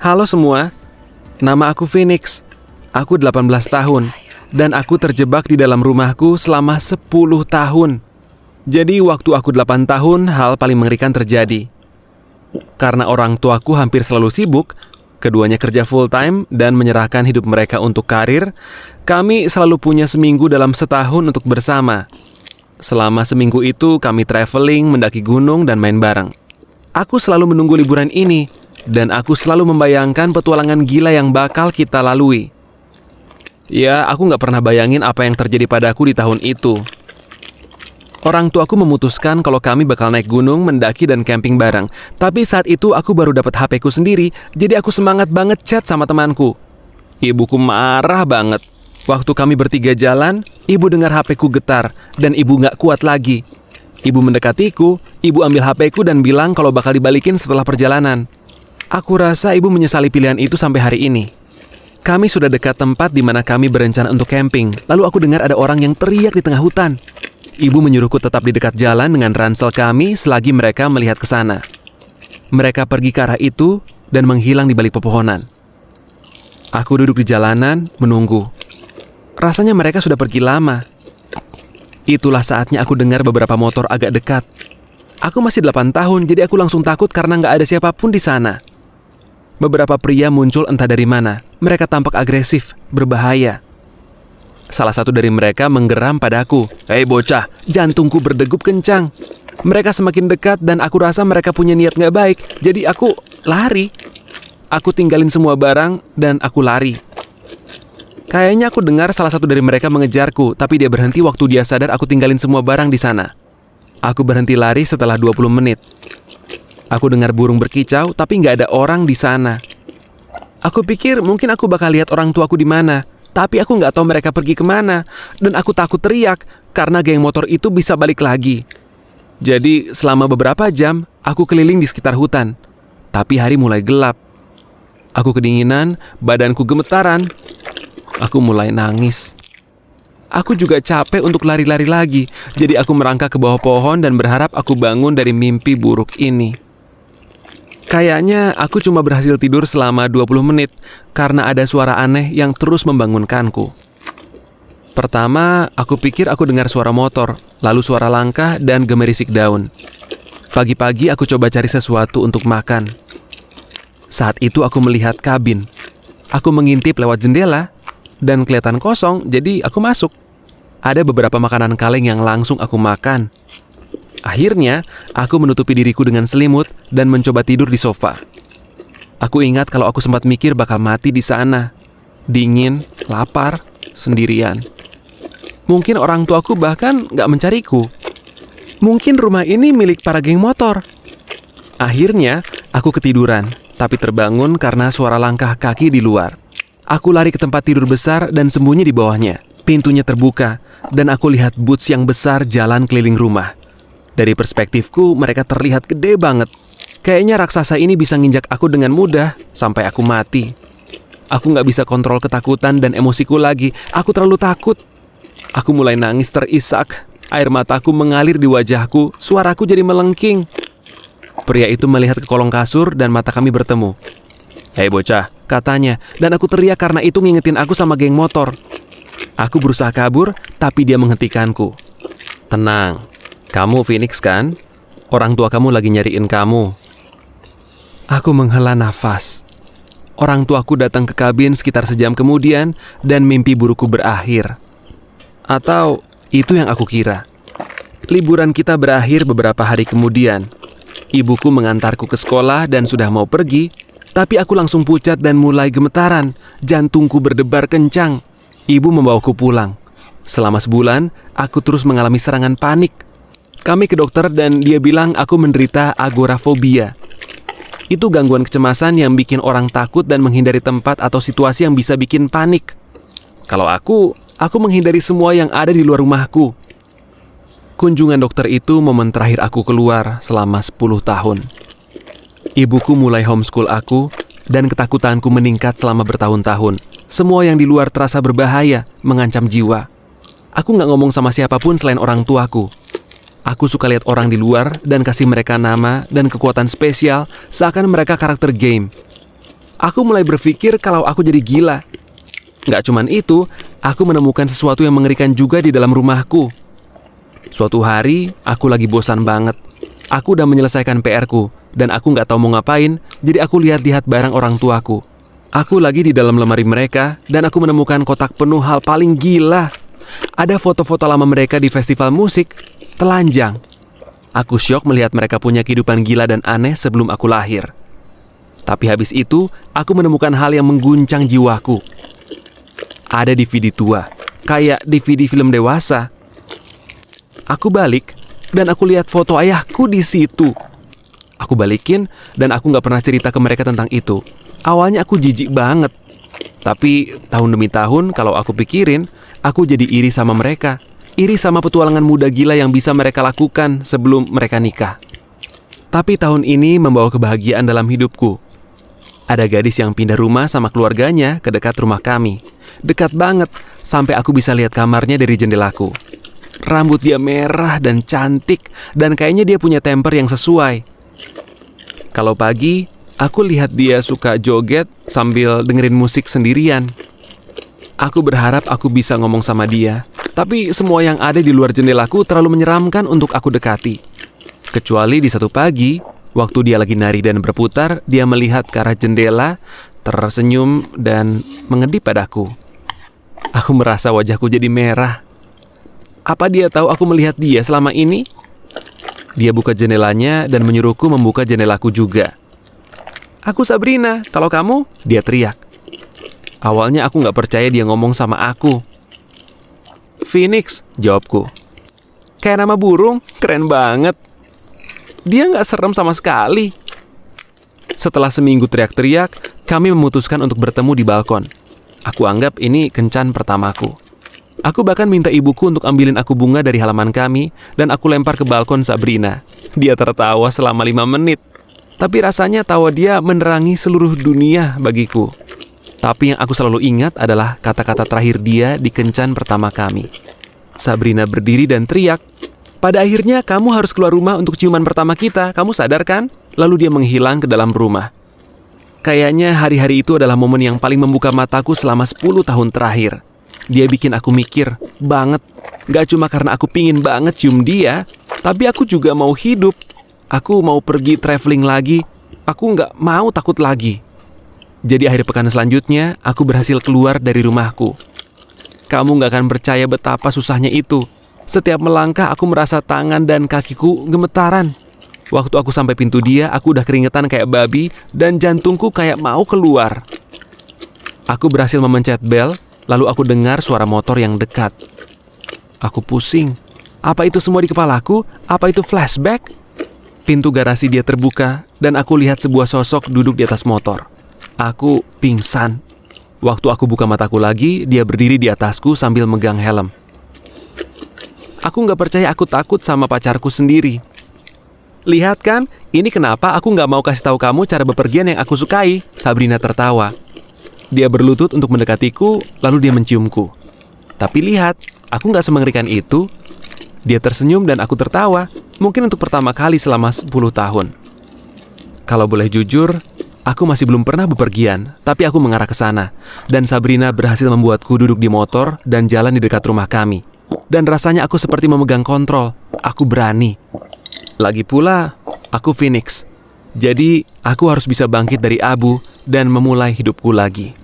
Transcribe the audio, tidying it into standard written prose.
Halo semua, nama aku Phoenix. Aku 18 tahun dan aku terjebak di dalam rumahku selama 10 tahun. Jadi waktu aku 8 tahun, hal paling mengerikan terjadi. Karena orang tuaku hampir selalu sibuk, keduanya kerja full time dan menyerahkan hidup mereka untuk karir, kami selalu punya seminggu dalam setahun untuk bersama. Selama seminggu itu kami traveling, mendaki gunung, dan main bareng. Aku selalu menunggu liburan ini, dan aku selalu membayangkan petualangan gila yang bakal kita lalui. Ya, aku gak pernah bayangin apa yang terjadi padaku di tahun itu. Orang tuaku memutuskan kalau kami bakal naik gunung, mendaki, dan camping bareng. Tapi saat itu aku baru dapat HP-ku sendiri, jadi aku semangat banget chat sama temanku. Ibuku marah banget. Waktu kami bertiga jalan, ibu dengar HP-ku getar, dan ibu gak kuat lagi. Ibu mendekatiku, ibu ambil HP-ku dan bilang kalau bakal dibalikin setelah perjalanan. Aku rasa ibu menyesali pilihan itu sampai hari ini. Kami sudah dekat tempat di mana kami berencana untuk camping, lalu aku dengar ada orang yang teriak di tengah hutan. Ibu menyuruhku tetap di dekat jalan dengan ransel kami selagi mereka melihat ke sana. Mereka pergi ke arah itu dan menghilang di balik pepohonan. Aku duduk di jalanan, menunggu. Rasanya mereka sudah pergi lama. Itulah saatnya aku dengar beberapa motor agak dekat. Aku masih 8 tahun, jadi aku langsung takut karena nggak ada siapapun di sana. Beberapa pria muncul entah dari mana. Mereka tampak agresif, berbahaya. Salah satu dari mereka menggeram padaku. "Hei bocah, jantungku berdegup kencang." Mereka semakin dekat dan aku rasa mereka punya niat nggak baik, jadi aku lari. Aku tinggalin semua barang dan aku lari. Kayaknya aku dengar salah satu dari mereka mengejarku, tapi dia berhenti waktu dia sadar aku tinggalin semua barang di sana. Aku berhenti lari setelah 20 menit. Aku dengar burung berkicau, tapi nggak ada orang di sana. Aku pikir mungkin aku bakal lihat orang tuaku di mana, tapi aku nggak tahu mereka pergi kemana. Dan aku takut teriak, karena geng motor itu bisa balik lagi. Jadi selama beberapa jam, aku keliling di sekitar hutan. Tapi hari mulai gelap. Aku kedinginan, badanku gemetaran. Aku mulai nangis. Aku juga capek untuk lari-lari lagi, jadi aku merangkak ke bawah pohon dan berharap aku bangun dari mimpi buruk ini. Kayaknya aku cuma berhasil tidur selama 20 menit karena ada suara aneh yang terus membangunkanku. Pertama, aku pikir aku dengar suara motor, lalu suara langkah dan gemerisik daun. Pagi-pagi aku coba cari sesuatu untuk makan. Saat itu aku melihat kabin. Aku mengintip lewat jendela dan kelihatan kosong, jadi aku masuk. Ada beberapa makanan kaleng yang langsung aku makan. Akhirnya, aku menutupi diriku dengan selimut dan mencoba tidur di sofa. Aku ingat kalau aku sempat mikir bakal mati di sana. Dingin, lapar, sendirian. Mungkin orang tuaku bahkan gak mencariku. Mungkin rumah ini milik para geng motor. Akhirnya, aku ketiduran, tapi terbangun karena suara langkah kaki di luar. Aku lari ke tempat tidur besar dan sembunyi di bawahnya. Pintunya terbuka, dan aku lihat boots yang besar jalan keliling rumah. Dari perspektifku, mereka terlihat gede banget. Kayaknya raksasa ini bisa nginjak aku dengan mudah, sampai aku mati. Aku gak bisa kontrol ketakutan dan emosiku lagi. Aku terlalu takut. Aku mulai nangis terisak. Air mataku mengalir di wajahku, suaraku jadi melengking. Pria itu melihat ke kolong kasur dan mata kami bertemu. "Hei bocah," katanya, dan aku teriak karena itu ngingetin aku sama geng motor. Aku berusaha kabur, tapi dia menghentikanku. "Tenang, kamu Phoenix kan? Orang tua kamu lagi nyariin kamu." Aku menghela nafas. Orang tuaku datang ke kabin sekitar sejam kemudian dan mimpi burukku berakhir. Atau itu yang aku kira. Liburan kita berakhir beberapa hari kemudian. Ibuku mengantarku ke sekolah dan sudah mau pergi, tapi aku langsung pucat dan mulai gemetaran. Jantungku berdebar kencang. Ibu membawaku pulang. Selama sebulan, aku terus mengalami serangan panik. Kami ke dokter dan dia bilang aku menderita agorafobia. Itu gangguan kecemasan yang bikin orang takut dan menghindari tempat atau situasi yang bisa bikin panik. Kalau aku menghindari semua yang ada di luar rumahku. Kunjungan dokter itu momen terakhir aku keluar selama 10 tahun. Ibuku mulai homeschool aku dan ketakutanku meningkat selama bertahun-tahun. Semua yang di luar terasa berbahaya, mengancam jiwa. Aku gak ngomong sama siapapun selain orang tuaku. Aku suka lihat orang di luar dan kasih mereka nama dan kekuatan spesial seakan mereka karakter game. Aku mulai berpikir kalau aku jadi gila. Gak cuman itu, aku menemukan sesuatu yang mengerikan juga di dalam rumahku. Suatu hari, aku lagi bosan banget. Aku udah menyelesaikan PR-ku, dan aku gak tahu mau ngapain, jadi aku lihat-lihat barang orang tuaku. Aku lagi di dalam lemari mereka, dan aku menemukan kotak penuh hal paling gila. Ada foto-foto lama mereka di festival musik, telanjang. Aku syok melihat mereka punya kehidupan gila dan aneh sebelum aku lahir. Tapi habis itu, aku menemukan hal yang mengguncang jiwaku. Ada DVD tua, kayak DVD film dewasa. Aku balik, dan aku lihat foto ayahku di situ. Aku balikin, dan aku gak pernah cerita ke mereka tentang itu. Awalnya aku jijik banget. Tapi tahun demi tahun, kalau aku pikirin, aku jadi iri sama mereka. Iri sama petualangan muda gila yang bisa mereka lakukan sebelum mereka nikah. Tapi tahun ini membawa kebahagiaan dalam hidupku. Ada gadis yang pindah rumah sama keluarganya ke dekat rumah kami. Dekat banget, sampai aku bisa lihat kamarnya dari jendelaku. Rambut dia merah dan cantik, dan kayaknya dia punya temper yang sesuai. Kalau pagi, aku lihat dia suka joget sambil dengerin musik sendirian. Aku berharap aku bisa ngomong sama dia, tapi semua yang ada di luar jendelaku terlalu menyeramkan untuk aku dekati. Kecuali di satu pagi, waktu dia lagi nari dan berputar, dia melihat ke arah jendela, tersenyum dan mengedip padaku. Aku merasa wajahku jadi merah. Apa dia tahu aku melihat dia selama ini? Dia buka jendelanya dan menyuruhku membuka jendelaku juga. "Aku Sabrina, kalau kamu?" dia teriak. Awalnya aku gak percaya dia ngomong sama aku. "Phoenix," jawabku. Kayak nama burung, keren banget. Dia gak serem sama sekali. Setelah seminggu teriak-teriak, kami memutuskan untuk bertemu di balkon. Aku anggap ini kencan pertamaku. Aku bahkan minta ibuku untuk ambilin aku bunga dari halaman kami, dan aku lempar ke balkon Sabrina. Dia tertawa selama 5 menit. Tapi rasanya tawa dia menerangi seluruh dunia bagiku. Tapi yang aku selalu ingat adalah kata-kata terakhir dia di kencan pertama kami. Sabrina berdiri dan teriak, "Pada akhirnya kamu harus keluar rumah untuk ciuman pertama kita, kamu sadar kan?" Lalu dia menghilang ke dalam rumah. Kayaknya hari-hari itu adalah momen yang paling membuka mataku selama 10 tahun terakhir. Dia bikin aku mikir banget. Gak cuma karena aku pingin banget cium dia, tapi aku juga mau hidup. Aku mau pergi traveling lagi. Aku gak mau takut lagi. Jadi akhir pekan selanjutnya, aku berhasil keluar dari rumahku. Kamu gak akan percaya betapa susahnya itu. Setiap melangkah aku merasa tangan dan kakiku gemetaran. Waktu aku sampai pintu dia, aku udah keringetan kayak babi dan jantungku kayak mau keluar. Aku berhasil memencet bel, lalu aku dengar suara motor yang dekat. Aku pusing. Apa itu semua di kepalaku? Apa itu flashback? Pintu garasi dia terbuka dan aku lihat sebuah sosok duduk di atas motor. Aku pingsan. Waktu aku buka mataku lagi, dia berdiri di atasku sambil megang helm. Aku gak percaya aku takut sama pacarku sendiri. "Lihat kan, ini kenapa aku gak mau kasih tahu kamu cara bepergian yang aku sukai." Sabrina tertawa. Dia berlutut untuk mendekatiku, lalu dia menciumku. Tapi lihat, aku gak semengerikan itu. Dia tersenyum dan aku tertawa, mungkin untuk pertama kali selama 10 tahun. Kalau boleh jujur, aku masih belum pernah bepergian, tapi aku mengarah ke sana. Dan Sabrina berhasil membuatku duduk di motor dan jalan di dekat rumah kami. Dan rasanya aku seperti memegang kontrol. Aku berani. Lagi pula, aku Phoenix. Jadi, aku harus bisa bangkit dari abu dan memulai hidupku lagi.